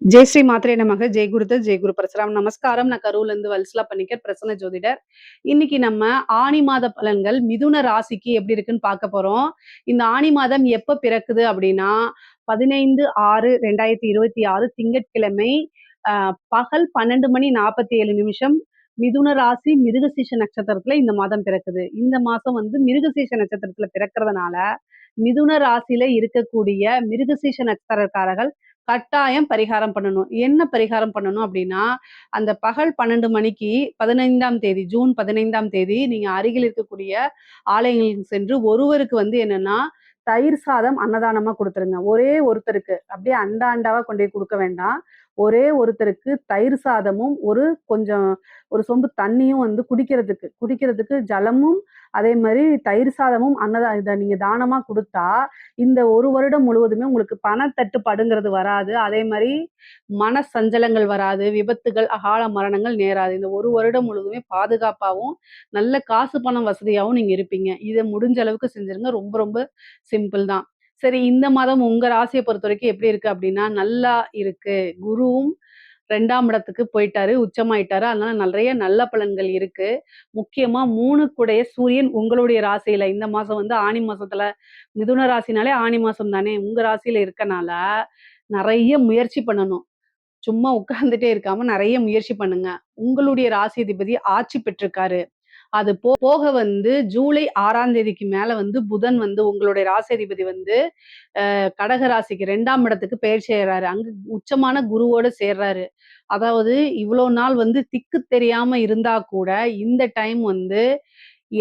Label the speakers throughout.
Speaker 1: ஜெய் ஸ்ரீ மாத்ரே நமக. ஜெய் குருதத், ஜெய் குரு பரசுராம். நமஸ்காரம். நான் கரூர்லேருந்து வல்சலா பணிக்கர், பிரசன்ன ஜோதிடர். இன்னைக்கு நம்ம ஆனி மாத பலன்கள் மிதுன ராசிக்கு எப்படி இருக்குன்னு பார்க்க போறோம். இந்த ஆனி மாதம் எப்ப பிறக்குது அப்படின்னா 15/6/2026 திங்கட்கிழமை பகல் 12:47 மிதுன ராசி மிருகசீஷ நட்சத்திரத்துல இந்த மாதம் பிறக்குது. இந்த மாசம் வந்து மிருகசீஷ நட்சத்திரத்துல பிறக்கிறதுனால மிதுன ராசியில இருக்கக்கூடிய மிருகசீஷ நட்சத்திரக்காரர்கள் கட்டாயம் பரிகாரம் பண்ணணும். என்ன பரிகாரம் பண்ணணும் அப்படின்னா, அந்த பகல் 12 மணிக்கு 15ஆம் தேதி, ஜூன் 15ஆம் தேதி நீங்க அருகில் இருக்கக்கூடிய ஆலயங்களுக்கு சென்று ஒருவருக்கு வந்து என்னன்னா, தயிர் சாதம் அன்னதானமா குடுத்துருங்க. ஒரே ஒருத்தருக்கு. அப்படியே அண்டா அண்டாவா கொண்டு போய் குடுக்க வேண்டாம். ஒரே ஒருத்தருக்கு தயிர் சாதமும், கொஞ்சம் ஒரு சொம்பு தண்ணியும் வந்து குடிக்கிறதுக்கு குடிக்கிறதுக்கு ஜலமும், அதே மாரி தயிர் சாதமும் இத நீங்க தானமா குடுத்தா, இந்த 1 வருடம் முழுவதுமே உங்களுக்கு பண தட்டுப்பாடுங்கிறது வராது. அதே மாரி மன சஞ்சலங்கள் வராது. விபத்துகள், அகால மரணங்கள் நேராது. இந்த 1 வருடம் முழுவதுமே பாதுகாப்பாவும், நல்ல காசு பணம் வசதியாவும் நீங்க இருப்பீங்க. இத முடிஞ்ச அளவுக்கு செஞ்சுருங்க. ரொம்ப ரொம்ப சிம்பிள் தான். சரி, இந்த மாதம் உங்க ராசிய பொறுத்தவரைக்கும் எப்படி இருக்கு அப்படின்னா, நல்லா இருக்கு. குருவும் 2ஆம் இடத்துக்கு போயிட்டாரு, உச்சமாயிட்டாரு. அதனால நெறைய நல்ல பலன்கள் இருக்கு. முக்கியமா 3க்குடைய சூரியன் உங்களுடைய ராசியில இந்த மாசம் வந்து ஆனி மாசத்துல மிதுன ராசினாலே ஆனி மாசம் தானே! உங்க ராசியில இருக்கனால, நெறைய முயற்சி பண்ணணும். சும்மா உட்கார்ந்துட்டே இருக்காம நெறைய முயற்சி பண்ணுங்க. உங்களுடைய ராசி அதிபதி ஆட்சி பெற்றிருக்காரு. அது போக வந்து ஜூலை 6ஆம் தேதிக்கு மேல வந்து புதன் வந்து உங்களுடைய ராசி அதிபதி வந்து கடக ராசிக்கு 2ஆம் இடத்துக்கு பெயர்ச்சி ஆயிறாரு. அங்க உச்சமான குருவோட சேர்றாரு. அதாவது இவ்வளோ நாள் வந்து திக்கு தெரியாம இருந்தா கூட, இந்த டைம் வந்து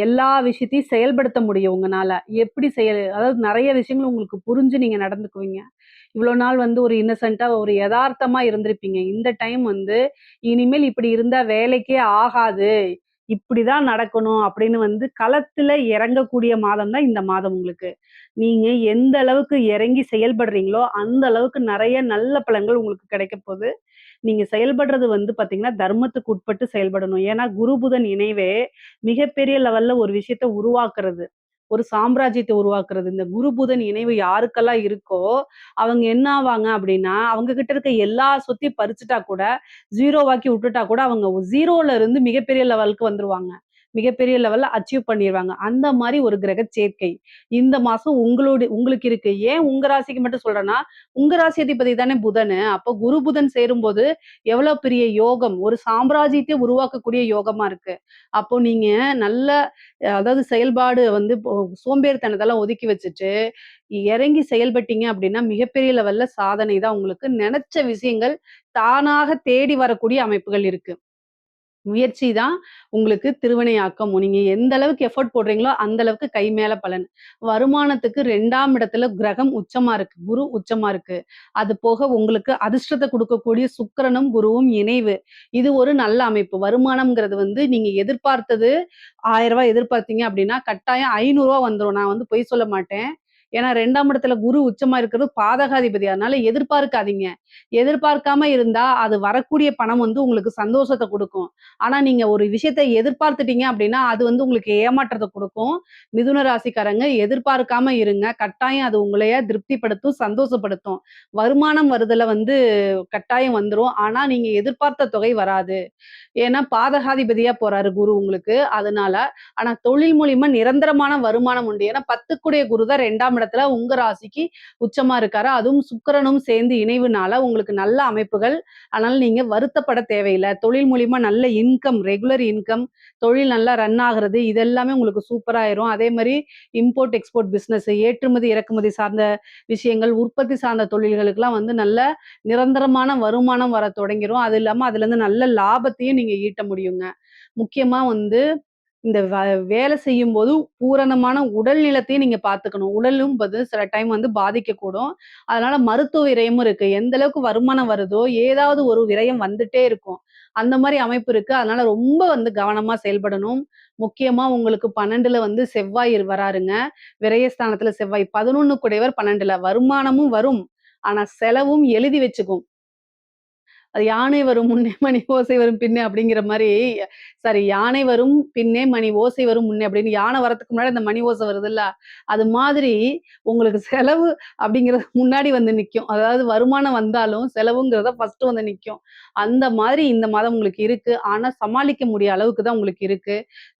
Speaker 1: எல்லா விஷயத்தையும் செயல்படுத்த முடியும் உங்கனால. எப்படி அதாவது நெறைய விஷயங்கள் உங்களுக்கு புரிஞ்சு நீங்க நடந்துக்குவீங்க. இவ்வளோ நாள் வந்து ஒரு இன்னசென்ட்டா, ஒரு எதார்த்தமா இருந்திருப்பீங்க. இந்த டைம் வந்து, இனிமேல் இப்படி இருந்தா வேலைக்கே ஆகாது. இப்படிதான் நடக்கணும் அப்படின்னு வந்து களத்துல இறங்கக்கூடிய மாதம் தான் இந்த மாதம் உங்களுக்கு. நீங்க எந்த அளவுக்கு இறங்கி செயல்படுறீங்களோ, அந்த அளவுக்கு நெறைய நல்ல பலன்கள் உங்களுக்கு கிடைக்கப்போது. நீங்க செயல்படுறது வந்து பார்த்தீங்கன்னா, தர்மத்துக்கு உட்பட்டு செயல்படணும். ஏன்னா, குரு, புதன் இணைவே மிகப்பெரிய லெவல்ல ஒரு விஷயத்த உருவாக்குறது. ஒரு சாம்ராஜ்யத்த உருவாக்குறது. இந்த குரு, புதன் இணைவு யாருக்கெல்லாம் இருக்கோ, அவங்க என்ன ஆவாங்க அப்படின்னா, அவங்க கிட்ட இருக்க எல்லா சொத்தையும் பறிச்சுட்டா கூட, 0 ஆக்கி விட்டுட்டா கூட, அவங்க 0ல இருந்து மிகப்பெரிய லெவலுக்கு வந்துருவாங்க. மிகப்பெரிய லெவல்ல அச்சீவ் பண்ணிருவாங்க. அந்த மாரி ஒரு கிரக சேர்க்கை. இந்த மாசம் உங்களுக்கு இருக்கு. ஏன் உங்க ராசிக்கு மட்டும் சொல்றேன்னா, உங்க ராசி அதிபதி தானே புதனு. அப்போ குரு, புதன் சேரும்போது எவ்வளோ பெரிய யோகம். ஒரு சாம்ராஜ்யத்தை உருவாக்கக்கூடிய யோகமா இருக்கு. அப்போ நீங்க நல்ல அதாவது செயல்பாடு வந்து இப்போ சோம்பேறித்தனத்தெல்லாம் ஒதுக்கி வச்சுட்டு, இறங்கி செயல்பட்டீங்க அப்படின்னா, மிகப்பெரிய லெவல்ல சாதனை தான் உங்களுக்கு. நெனச்ச விஷயங்கள் தானாக தேடி வரக்கூடிய அமைப்புகள் இருக்கு. முயற்சி தான் உங்களுக்கு திருவினையாக்கும். நீங்க எந்த அளவுக்கு எஃபோர்ட் போடுறீங்களோ, அந்த அளவுக்கு கை மேல பலன். வருமானத்துக்கு 2ஆம் இடத்துல கிரகம் உச்சமா இருக்கு. குரு உச்சமா இருக்கு. அது போக உங்களுக்கு அதிர்ஷ்டத்த குடுக்கக்கூடிய சுக்கிரனும், குருவும் இணைவு. இது ஒரு நல்ல அமைப்பு. வருமானம்ங்கிறது வந்து நீங்க எதிர்பார்த்தது ரூ. 1000 எதிர்பார்த்தீங்க அப்படின்னா, கட்டாயம் ரூ. 500 வந்துரும். நான் வந்து பொய் சொல்ல மாட்டேன். ஏன்னா 2ஆம் இடத்துல குரு உச்சமா இருக்கிறது பாதகாதிபதி. அதனால எதிர்பார்க்காதீங்க. எதிர்பார்க்காம இருந்தா, அது வரக்கூடிய பணம் வந்து உங்களுக்கு சந்தோஷத்த குடுக்கும். ஆனா நீங்க ஒரு விஷயத்த எதிர்பார்த்துட்டீங்க அப்படின்னா, அது வந்து உங்களுக்கு ஏமாற்றத்த குடுக்கும். மிதுன ராசிக்காரங்க எதிர்பார்க்காம இருங்க. கட்டாயம் அது உங்களைய திருப்திப்படுத்தும், சந்தோஷப்படுத்தும். வருமானம் வருதுல வந்து கட்டாயம் வந்துரும். ஆனா நீங்க எதிர்பார்த்த தொகை வராது. ஏன்னா பாதகாதிபதியா போறாரு குரு உங்களுக்கு. அதனால ஆனா தொழில் மூலியமா நிரந்தரமான வருமானம் உண்டு. ஏன்னா 10க்குடைய குரு தான் 2ஆம் இடத்துல உங்க ராசிக்கு உச்சமா இருக்காரு. அதுவும் சுக்கிரனும் சேர்ந்து இணைவுனால உங்களுக்கு நல்ல அமைப்புகள். அதனால நீங்க வருத்தப்பட தேவையில்ல. தொழில் மூலியமா நல்ல இன்கம், ரெகுலர் இன்கம், தொழில் நல்லா ரன் ஆகுறது, இது எல்லாமே உங்களுக்கு சூப்பரா ஆயிரும். அதே மாரி இம்போர்ட், எக்ஸ்போர்ட் பிசினஸ், ஏற்றுமதி, இறக்குமதி சார்ந்த விஷயங்கள், உற்பத்தி சார்ந்த தொழில்களுக்கெல்லாம் வந்து நல்ல நிரந்தரமான வருமானம் வர தொடங்கிரும். அது இல்லாம அதுலருந்து நல்ல லாபத்தையும் நீங்க ஈட்ட முடியுங்க. முக்கியமா வந்து இந்த வேலை செய்யும்போது பூரணமான உடல் நிலத்தையும் நீங்க பார்த்துக்கணும். உடலும் சில டைம் வந்து பாதிக்கக்கூடும். அதனால மருத்துவ விரயமும் இருக்கு. எந்த அளவுக்கு வருமானம் வருதோ, ஏதாவது ஒரு விரயம் வந்துட்டே இருக்கும். அந்த மாரி அமைப்பு இருக்கு. அதனால ரொம்ப வந்து கவனமா செயல்படணும். முக்கியமா உங்களுக்கு 12ல வந்து செவ்வாய் வராருங்க. விரயஸ்தானத்துல செவ்வாய் 11 கூடையவர் 12ல. வருமானமும் வரும். ஆனா செலவும் எழுதி வச்சுக்கும். அது யானை வரும் முன்னே மணி ஓசை வரும் பின்னே அப்படிங்கிற மாரி, சாரி யானை வரும் பின்னே மணி ஓசை வரும் முன்னே அப்படின்னு யானை வரதுக்கு முன்னாடி அந்த மணி ஓசை வருதுல்ல, அது மாதிரி உங்களுக்கு செலவு அப்படிங்கிறது முன்னாடி வந்து நிக்கும். அதாவது வருமானம் வந்தாலும் செலவுங்கிறத ஃபர்ஸ்ட்டு வந்து நிக்கும். அந்த மாதிரி இந்த மாதம் உங்களுக்கு இருக்கு. ஆனா சமாளிக்க முடிய அளவுக்கு தான் உங்களுக்கு இருக்கு.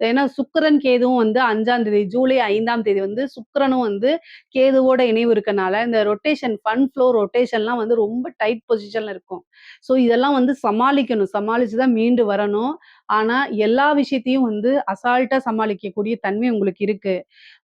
Speaker 1: ஏன்னா சுக்கிரன், கேதுவும் வந்து 5ஆம் தேதி ஜூலை 5ஆம் தேதி வந்து சுக்கிரனும் வந்து கேதுவோட இணைவு இருக்கனால, இந்த ரொட்டேஷன் ஃபண்ட் ஃப்ளோ ரொட்டேஷன்லாம் வந்து ரொம்ப டைட் பொசிஷன்ல இருக்கும். ஸோ இதெல்லாம் வந்து சமாளிக்கணும். சமாளிச்சு தான் மீண்டு வரணும். ஆனா எல்லா விஷயத்தையும் வந்து அசால்ட்டா சமாளிக்கக்கூடிய தன்மை உங்களுக்கு இருக்கு.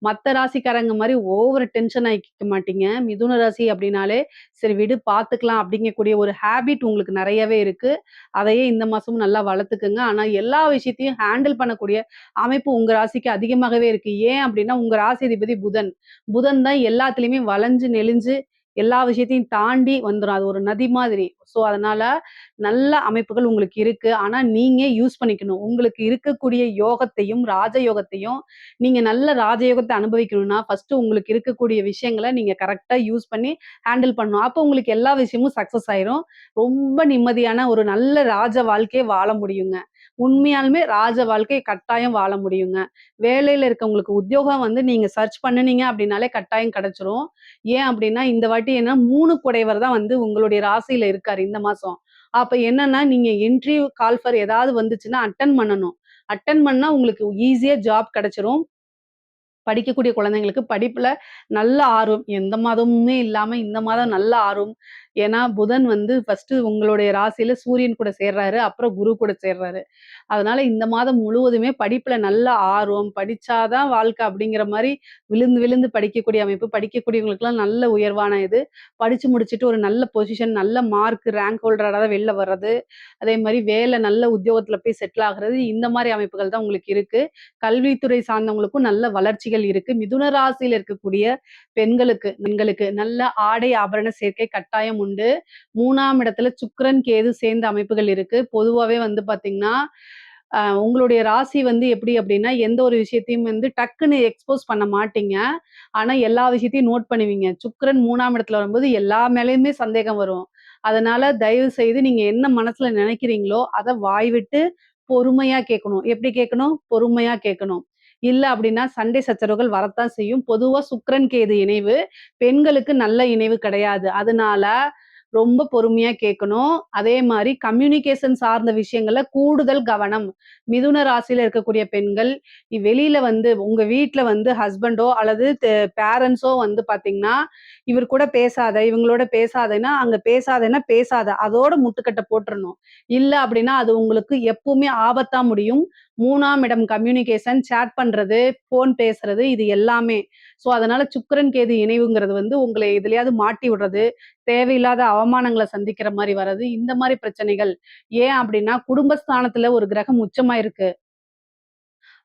Speaker 1: மத்த ராசிக்காரங்க மாரி ஓவர் டென்ஷன் ஆயிக்க மாட்டீங்க. மிதுன ராசி அப்டின்னாலே, சரி விடு பார்த்துக்கலாம் அப்டிங்கக்கூடிய ஒரு ஹேபிட் உங்களுக்கு நெறையவே இருக்கு. அதையே இந்த மாசமும் நல்லா வளர்த்துக்கங்க. ஆனா எல்லா விஷயத்தையும் ஹேண்டில் பண்ணக்கூடிய அமைப்பு உங்க ராசிக்கு அதிகமாகவே இருக்கு. ஏன் அப்டின்னா, உங்க ராசி அதிபதி புதன். புதன் தான் எல்லாத்துலயுமே வளைஞ்சு, நெளிஞ்சு எல்லா விஷயத்தையும் தாண்டி வந்துரும். அது ஒரு நதி மாதிரி. ஸோ அதனால நல்ல அமைப்புகள் உங்களுக்கு இருக்கு. ஆனா நீங்க யூஸ் பண்ணிக்கணும். உங்களுக்கு இருக்கக்கூடிய யோகத்தையும், ராஜயோகத்தையும் நீங்க நல்ல ராஜயோகத்த அனுபவிக்கணும்னா, ஃபர்ஸ்ட்டு உங்களுக்கு இருக்கக்கூடிய விஷயங்கள நீங்க கரெக்ட்டா யூஸ் பண்ணி ஹேண்டில் பண்ணணும். அப்போ உங்களுக்கு எல்லா விஷயமும் சக்சஸ் ஆயிரும். ரொம்ப நிம்மதியான ஒரு நல்ல ராஜ வாழ்க்கைய வாழ முடியுங்க. உண்மையாலுமே ராஜ வாழ்க்கை கட்டாயம் வாழ முடியுங்க. வேலையில இருக்கவங்களுக்கு உத்தியோகம் வந்து நீங்க சர்ச் பண்ணுனீங்க அப்டின்னாலே கட்டாயம் கிடைச்சிரும். ஏன் அப்டின்னா, இந்த வாட்டி ஏன்னா 3 குடைவர் தான் வந்து உங்களுடைய ராசியில இருக்காரு இந்த மாசம். அப்ப என்னன்னா, நீங்க இன்டர்வியூ கால் ஃபார் ஏதாவது வந்துச்சுன்னா அட்டெண்ட் பண்ணணும். அட்டெண்ட் பண்ணா உங்களுக்கு ஈஸியா ஜாப் கிடைச்சிரும். படிக்கக்கூடிய குழந்தைங்களுக்கு படிப்புல நல்ல ஆர்வம். எந்த மாதமுமே இல்லாம இந்த மாதம் நல்ல ஆர்வம். ஏன்னா, புதன் வந்து ஃபர்ஸ்ட்டு உங்களுடைய ராசியில சூரியன் கூட சேர்றாரு. அப்புறம் குரு கூட சேர்றாரு. அதனால இந்த மாதம் முழுவதுமே படிப்புல நல்ல ஆர்வம். படிச்சா தான் வாழ்க்கை அப்படிங்கிற மாரி விழுந்து விழுந்து படிக்கக்கூடிய அமைப்பு. படிக்கக்கூடியவங்களுக்கெல்லாம் நல்ல உயர்வான இது. படிச்சு முடிச்சுட்டு ஒரு நல்ல பொசிஷன், நல்ல மார்க், ரேங்க் ஹோல்டரா தான் வெளில வர்றது. அதே மாரி வேலை நல்ல உத்தியோகத்துல போய் செட்டில் ஆகுறது. இந்த மாரி அமைப்புகள் தான் உங்களுக்கு இருக்கு. கல்வித்துறை சார்ந்தவங்களுக்கும் நல்ல வளர்ச்சிகள் இருக்கு. மிதுன ராசியில இருக்கக்கூடிய பெண்களுக்கு பெண்களுக்கு நல்ல ஆடை ஆபரண சேர்க்கை கட்டாயம் உண்டு. 3ஆம் இடத்துல சுக்கிரன், கேது சேர்ந்த அமைப்புகள் இருக்கு. பொதுவாவே வந்து பார்த்தீங்கன்னா, உங்களுடைய ராசி வந்து எப்படி அப்படின்னா, எந்த ஒரு விஷயத்தையும் வந்து டக்குன்னு எக்ஸ்போஸ் பண்ண மாட்டீங்க. ஆனா, எல்லா விஷயத்தையும் நோட் பண்ணுவீங்க. சுக்கிரன் 3ஆம் இடத்துல வரும்போது எல்லா மேலயுமே சந்தேகம் வரும். அதனால தயவு செய்து நீங்க என்ன மனசுல நினைக்கிறீங்களோ, அத வாய் விட்டு பொறுமையா கேட்கணும். எப்படி கேட்கணும்? பொறுமையா கேட்கணும். இல்ல அப்படின்னா சண்டை சச்சரவுகள் வரத்தான் செய்யும். பொதுவா சுக்கிரன், கேது இணைவு பெண்களுக்கு நல்ல இணைவு கிடையாது. அதனால ரொம்ப பொறுமையா கேட்கணும். அதே மாரி கம்யூனிகேஷன் சார்ந்த விஷயங்கள்ல கூடுதல் கவனம். மிதுன ராசியில இருக்கக்கூடிய பெண்கள், வெளியில வந்து உங்க வீட்ல வந்து ஹஸ்பண்டோ அல்லது பேரண்ட்ஸோ வந்து பார்த்தீங்கன்னா, இவர் கூட பேசாத, இவங்களோட பேசாதன்னா, அங்க பேசாதன்னா பேசாத. அதோட முட்டுக்கட்ட போட்டுறணும். இல்ல அப்படின்னா, அது உங்களுக்கு எப்பவுமே ஆபத்தா முடியும். 3ஆம் இடம் கம்யூனிகேஷன், சேட் பண்றது, ஃபோன் பேசுறது இது எல்லாமே. ஸோ, அதனால சுக்கிரன், கேது இணைவுங்கிறது வந்து உங்கள எதுலயாவது மாட்டி விடுறது, தேவையில்லாத அவமானங்கள சந்திக்கிற மாரி வர்றது, இந்த மாரி பிரச்சனைகள். ஏன் அப்டின்னா, குடும்பஸ்தானத்துல ஒரு கிரகம் உச்சமா இருக்கு.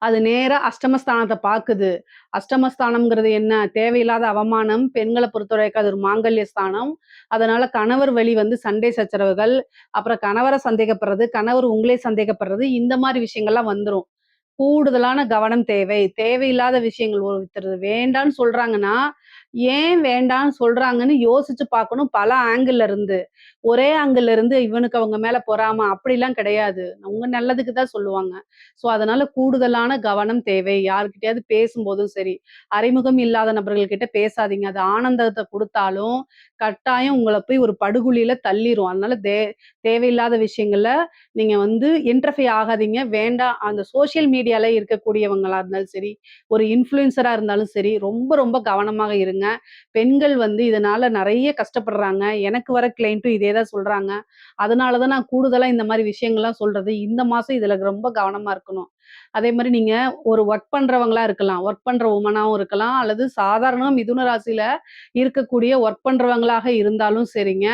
Speaker 1: அது நேரா அஷ்டமஸ்தானத்த பாக்குது. அஷ்டமஸ்தானம்ங்கிறது என்ன? தேவையில்லாத அவமானம். பெண்கள பொறுத்தவரைக்கும் அது ஒரு மாங்கல்ய ஸ்தானம். அதனால கணவர் வழி வந்து சண்டை சச்சரவுகள், அப்புறம் கணவர சந்தேகப்படுறது, கணவர் உங்களே சந்தேகப்படுறது, இந்த மாரி விஷயங்கள்லாம் வந்துரும். கூடுதலான கவனம் தேவை. தேவையில்லாத விஷயங்கள் ஒருத்தர் வேண்டான்னு சொல்றாங்கன்னா, ஏன் வேண்டான்னு சொல்றாங்கன்னு யோசிச்சு பார்க்கணும் பல ஆங்கிள்ல இருந்து. ஒரே ஆங்கிள்ல இருந்து இவனுக்கு அவங்க மேல பொறாம அப்படிலாம் கிடையாது. உங்க நல்லதுக்கு தான் சொல்லுவாங்க. ஸோ அதனால கூடுதலான கவனம் தேவை. யார்கிட்டயாவது பேசும்போதும் சரி, அறிமுகம் இல்லாத நபர்கள் கிட்ட பேசாதீங்க. அது ஆனந்தத்த குடுத்தாலும், கட்டாயம் உங்கள போய் ஒரு படுகுழியில தள்ளிரும். அதனால தேவையில்லாத விஷயங்கள்ல நீங்க வந்து இன்டர்ஃபியர் ஆகாதீங்க. வேண்டாம். அந்த சோசியல் மீடியால இருக்கக்கூடியவங்களா இருந்தாலும் சரி, ஒரு இன்ஃப்ளூயன்சரா இருந்தாலும் சரி, ரொம்ப ரொம்ப கவனமாக இருங்க. பெண்கள் வந்து இதனால நெறைய கஷ்டப்படுறாங்க. எனக்கு வர கிளையன்ட்டும் இதே தான் சொல்றாங்க. அதனால தான் நான் கூடுதலா இந்த மாரி விஷயங்கள்லாம் சொல்றது. இந்த மாசம் இதுல ரொம்ப கவனமா இருக்கணும். அதே மாரி நீங்க ஒரு வொர்க் பண்றவங்களா இருக்கலாம். வொர்க் பண்ற வுமனாவும் இருக்கலாம். அல்லது சாதாரணமா மிதுன ராசியில இருக்கக்கூடிய வொர்க் பண்றவங்களாக இருந்தாலும் சரிங்க,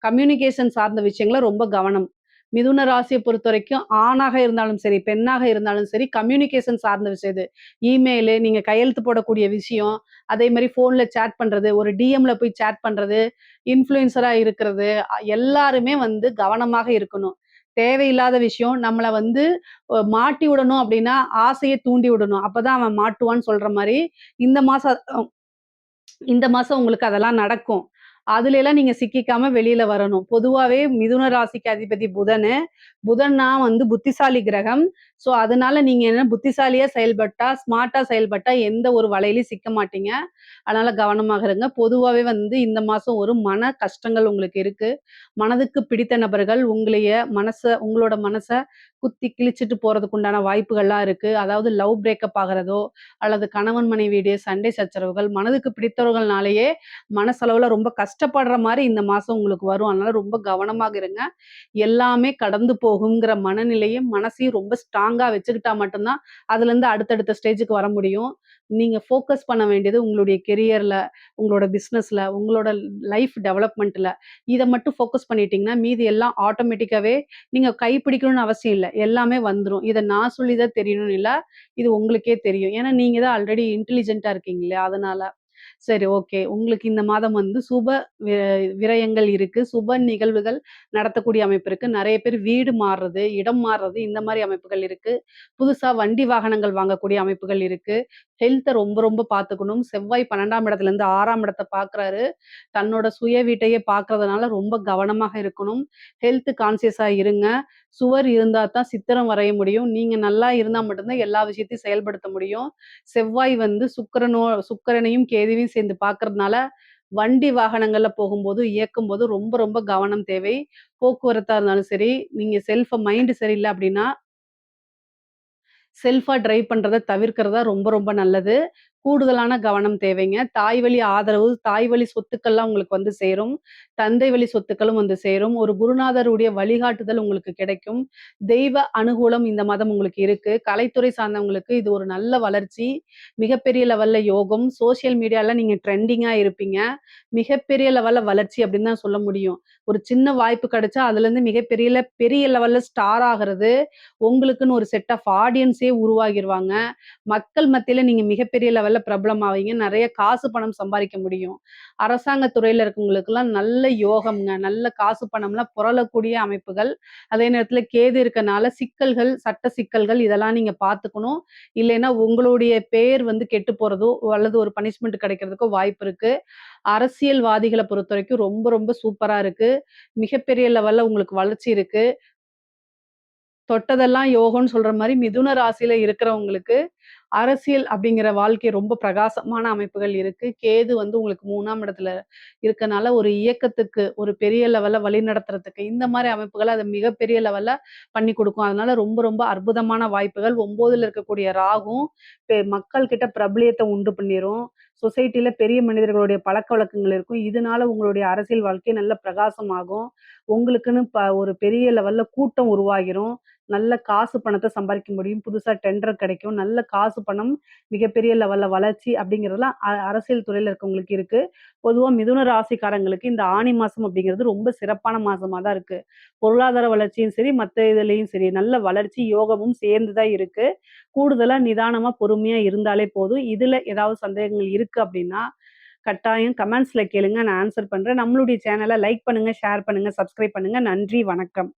Speaker 1: கம்யூனிகேஷன் சார்ந்த விஷயங்கள ரொம்ப கவனம். மிதுன ராசிய பொறுத்தவரைக்கும் ஆணாக இருந்தாலும் சரி, பெண்ணாக இருந்தாலும் சரி, கம்யூனிகேஷன் சார்ந்த விஷயம் இது. இமெயிலு, நீங்க கையெழுத்து போடக்கூடிய விஷயம், அதே மாரி ஃபோன்ல சேட் பண்றது, ஒரு டிஎம்ல போய் சேட் பண்றது, இன்ஃப்ளூயன்சரா இருக்கிறது, எல்லாருமே வந்து கவனமாக இருக்கணும். தேவையில்லாத விஷயம் நம்மள வந்து மாட்டி விடணும் அப்டின்னா, ஆசைய தூண்டி விடணும். அப்பதான் அவன் மாட்டுவான்னு சொல்ற மாரி, இந்த மாசம் இந்த மாசம் உங்களுக்கு அதெல்லாம் நடக்கும். அதுலலாம் நீங்க சிக்கிக்காம வெளியில வரணும். பொதுவாவே மிதுன ராசிக்கு அதிபதி புதனு. புதன்னா வந்து புத்திசாலி கிரகம். ஸோ, அதனால நீங்க என்ன புத்திசாலியா செயல்பட்டா, ஸ்மார்ட்டா செயல்பட்டா எந்த ஒரு வலையிலயும் சிக்க மாட்டீங்க. அதனால கவனமாக இருங்க. பொதுவாவே வந்து இந்த மாசம் ஒரு மன கஷ்டங்கள் உங்களுக்கு இருக்கு. மனதுக்கு பிடித்த நபர்கள் உங்களோட மனச குத்தி கிழிச்சிட்டு போறதுக்கு உண்டான வாய்ப்புகள்லாம் இருக்கு. அதாவது லவ் பிரேக்கப் ஆகுறதோ, அல்லது கணவன் மனைவியிடையே சண்டை சச்சரவுகள், மனதுக்கு பிடித்தவர்கள்னாலேயே மனசளவுல ரொம்ப கஷ்டப்படுற மாரி இந்த மாசம் உங்களுக்கு வரும். அதனால ரொம்ப கவனமாக இருங்க. எல்லாமே கடந்து போகுங்கிற மனநிலையும், மனசையும் ரொம்ப ஸ்ட்ராங்கா வச்சுக்கிட்டா மட்டும் தான், அதுலருந்து அடுத்தடுத்த ஸ்டேஜுக்கு வர முடியும். நீங்க ஃபோக்கஸ் பண்ண வேண்டியது உங்களுடைய கெரியர்ல, உங்களோட பிசினஸ்ல, உங்களோட லைஃப் டெவலப்மென்ட்ல. இத மட்டும் ஃபோக்கஸ் பண்ணிட்டீங்கன்னா, மீதி எல்லாம் ஆட்டோமேட்டிக்காவே நீங்க கைப்பிடிக்கணும்னு அவசியம் இல்ல. எல்லாமே வந்துரும். இத நான் சொல்லி தான் தெரியணும்னு இல்ல. இது உங்களுக்கே தெரியும். ஏன்னா, நீங்க தான் ஆல்ரெடி இன்டெலிஜென்ட்டா இருக்கீங்க இல்லையா? அதனால. சரி, ஓகே. உங்களுக்கு இந்த மாதம் வந்து சுப வி விரயங்கள் இருக்கு. சுப நிகழ்வுகள் நடத்தக்கூடிய அமைப்பு இருக்கு. நெறைய பேர் வீடு மாறுறது, இடம் மாறுறது இந்த மாரி அமைப்புகள் இருக்கு. புதுசா வண்டி வாகனங்கள் வாங்கக்கூடிய அமைப்புகள் இருக்கு. ஹெல்த்த ரொம்ப ரொம்ப பார்த்துக்கணும். செவ்வாய் 12ஆம் இடத்துலருந்து 6ஆம் இடத்த பார்க்குறாரு. தன்னோட சுய வீட்டையே பார்க்கறதுனால ரொம்ப கவனமாக இருக்கணும். ஹெல்த் கான்ஷியஸா இருங்க. சுவர் இருந்தா தான் சித்திரம் வரைய முடியும். நீங்க நல்லா இருந்தா மட்டும் தான் எல்லா விஷயத்தையும் செயல்படுத்த முடியும். செவ்வாய் வந்து சுக்கிரனையும், கேதுவையும் சேர்ந்து பார்க்கறதுனால, வண்டி வாகனங்கள்ல போகும்போது, இயக்கும்போது ரொம்ப ரொம்ப கவனம் தேவை. போக்குவரத்தா இருந்தாலும் சரி, நீங்க மைண்ட் சரியில்ல அப்டின்னா, செல்ஃபா டிரைவ் பண்றத தவிர்க்கிறதா ரொம்ப ரொம்ப நல்லது. கூடுதலான கவனம் தேவைங்க. தாய் வழி ஆதரவு, தாய் வழி சொத்துக்கள்லாம் உங்களுக்கு வந்து சேரும். தந்தை வழி சொத்துக்களும் வந்து சேரும். ஒரு குருநாதருடைய வழிகாட்டுதல் உங்களுக்கு கிடைக்கும். தெய்வ அனுகூலம் இந்த மாதம் உங்களுக்கு இருக்கு. கலைத்துறை சார்ந்தவங்களுக்கு இது ஒரு நல்ல வளர்ச்சி. மிகப்பெரிய லெவல்ல யோகம். சோசியல் மீடியால நீங்க ட்ரெண்டிங்கா இருப்பீங்க. மிகப்பெரிய லெவல்ல வளர்ச்சி அப்படின்னு தான் சொல்ல முடியும். ஒரு சின்ன வாய்ப்பு கிடைச்சா அதுலேருந்து பெரிய லெவல்ல ஸ்டார் ஆகுறது, உங்களுக்குன்னு ஒரு செட் ஆஃப் ஆடியன்ஸே உருவாகிருவாங்க. மக்கள் மத்தியில நீங்க மிகப்பெரிய லெவல்ல பிரபலமாவீங்க. நெறைய காசு, பணம் சம்பாரிக்க முடியும். அரசாங்க துறையில இருக்கவங்களுக்கெல்லாம் நல்ல யோகம்ங்க. நல்ல காசு, பணம்லாம் புரளக்கூடிய அமைப்புகள். அதே நேரத்தில கேது இருக்கனால சிக்கல்கள், சட்ட சிக்கல்கள் இதெல்லாம் நீங்க பார்த்துக்கணும். இல்லைன்னா உங்களுடைய பேர் வந்து கெட்டு போறதோ, அல்லது ஒரு பனிஷ்மென்ட் கிடைக்கிறதுக்கோ வாய்ப்பு இருக்கு. அரசியல்வாதிகள பொறுத்தவரைக்கும் ரொம்ப ரொம்ப சூப்பரா இருக்கு. மிகப்பெரிய லெவல்ல உங்களுக்கு வளர்ச்சி இருக்கு. தொட்டதெல்லாம் யோகம்ன்னு சொல்ற மாரி மிதுன ராசியில இருக்கிறவங்களுக்கு, அரசியல் அப்படிங்கிற வாழ்க்கை ரொம்ப பிரகாசமான அமைப்புகள் இருக்கு. கேது வந்து உங்களுக்கு 3ஆம் இடத்துல இருக்கனால, ஒரு இயக்கத்துக்கு, ஒரு பெரிய லெவல்ல வழிநடத்துறதுக்கு, இந்த மாரி அமைப்புகள அது மிகப்பெரிய லெவல்ல பண்ணி குடுக்கும். அதனால ரொம்ப ரொம்ப அற்புதமான வாய்ப்புகள். 9ல இருக்கக்கூடிய ராகும், மக்கள் கிட்ட பிரபலியத்த உண்டு பண்ணிரும். சொசைட்டில பெரிய மனிதர்களுடைய பழக்கவழக்கங்கள் இருக்கும். இதனால உங்களுடைய அரசியல் வாழ்க்கை நல்ல பிரகாசமாகும். உங்களுக்குன்னு ஒரு பெரிய லெவல்ல கூட்டம் உருவாகிரும். நல்ல காசு பணத்த சம்பாரிக்க முடியும். புதுசா டெண்டர் கிடைக்கும். நல்ல காசு பணம், மிகப்பெரிய லெவல்ல வளர்ச்சி அப்படிங்கிறதெல்லாம் அரசியல் துறையில இருக்கவங்களுக்கு இருக்கு. பொதுவா மிதுன ராசிக்காரங்களுக்கு இந்த ஆனி மாசம் அப்படிங்கிறது ரொம்ப சிறப்பான மாசமா தான் இருக்கு. பொருளாதார வளர்ச்சியும் சரி, மத்த இதுலயும் சரி, நல்ல வளர்ச்சி, யோகமும் சேர்ந்து தான் இருக்கு. கூடுதலா நிதானமா, பொறுமையா இருந்தாலே போதும். இதுல ஏதாவது சந்தேகங்கள் இருக்கு அப்படின்னா, கட்டாயம் கமெண்ட்ஸ்ல கேளுங்க. நான் ஆன்சர் பண்றேன். நம்மளுடைய சேனல லைக் பண்ணுங்க, ஷேர் பண்ணுங்க, சப்ஸ்கிரைப் பண்ணுங்க. நன்றி, வணக்கம்.